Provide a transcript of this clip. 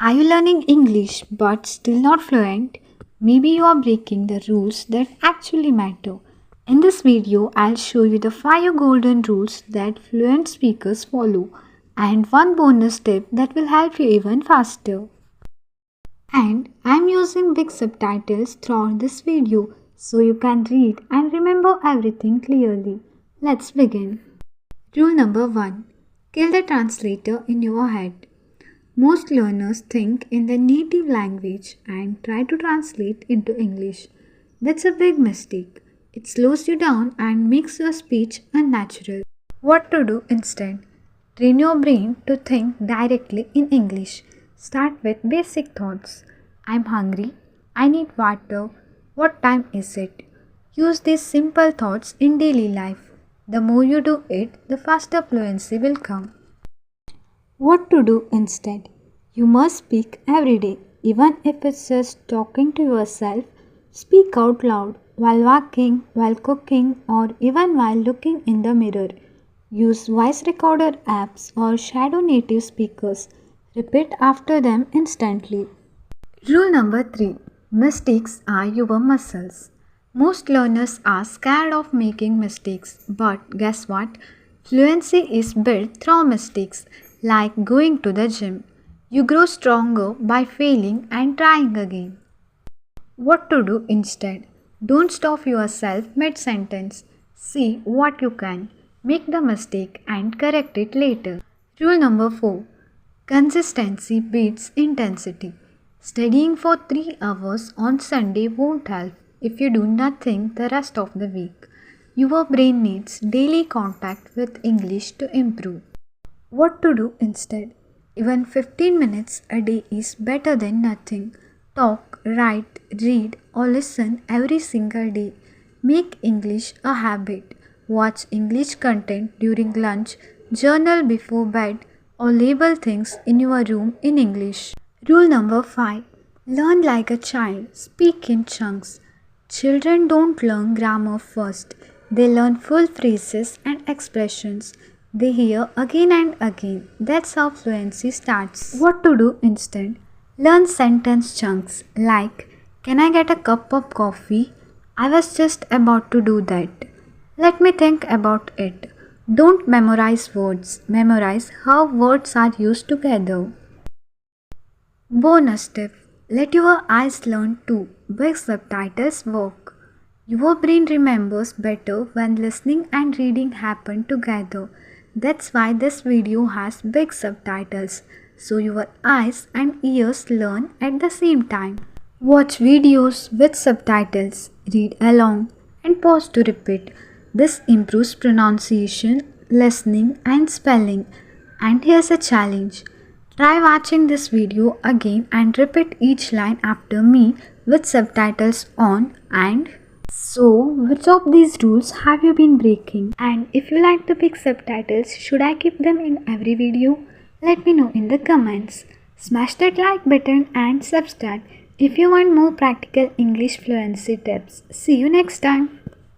Are you learning English but still not fluent? Maybe you are breaking the rules that actually matter. In this video, I'll show you the 5 golden rules that fluent speakers follow and one bonus tip that will help you even faster. And I'm using big subtitles throughout this video so you can read and remember everything clearly. Let's begin. Rule number 1. Kill the translator in your head. Most learners think in their native language and try to translate into English. That's a big mistake. It slows you down and makes your speech unnatural. What to do instead? Train your brain to think directly in English. Start with basic thoughts. I'm hungry. I need water. What time is it? Use these simple thoughts in daily life. The more you do it, the faster fluency will come. What to do instead? You must speak every day, even if it's just talking to yourself. Speak out loud while walking, while cooking, or even while looking in the mirror. Use voice recorder apps or shadow native speakers. Repeat after them instantly. Rule number 3. Mistakes are your muscles. Most learners are scared of making mistakes, but guess what? Fluency is built through mistakes, like going to the gym. You grow stronger by failing and trying again. What to do instead? Don't stop yourself mid-sentence. See what you can. Make the mistake and correct it later. Rule number 4. Consistency beats intensity. Studying for 3 hours on Sunday won't help if you do nothing the rest of the week. Your brain needs daily contact with English to improve. What to do instead? Even 15 minutes a day is better than nothing. Talk, write, read, or listen every single day. Make English a habit. Watch English content during lunch, journal before bed, or label things in your room in English. Rule number 5. Learn like a child. Speak in chunks. Children don't learn grammar first. They learn full phrases and expressions. They hear again and again. That's how fluency starts. What to do instead? Learn sentence chunks like, can I get a cup of coffee? I was just about to do that. Let me think about it. Don't memorize words. Memorize how words are used together. Bonus tip. Let your eyes learn too. Big subtitles work. Your brain remembers better when listening and reading happen together. That's why this video has big subtitles, so your eyes and ears learn at the same time. Watch videos with subtitles, read along, and pause to repeat. This improves pronunciation, listening, and spelling. And here's a challenge. Try watching this video again and repeat each line after me with subtitles on and so, which of these rules have you been breaking? And if you like the big subtitles, should I keep them in every video? Let me know in the comments. Smash that like button and subscribe if you want more practical English fluency tips. See you next time.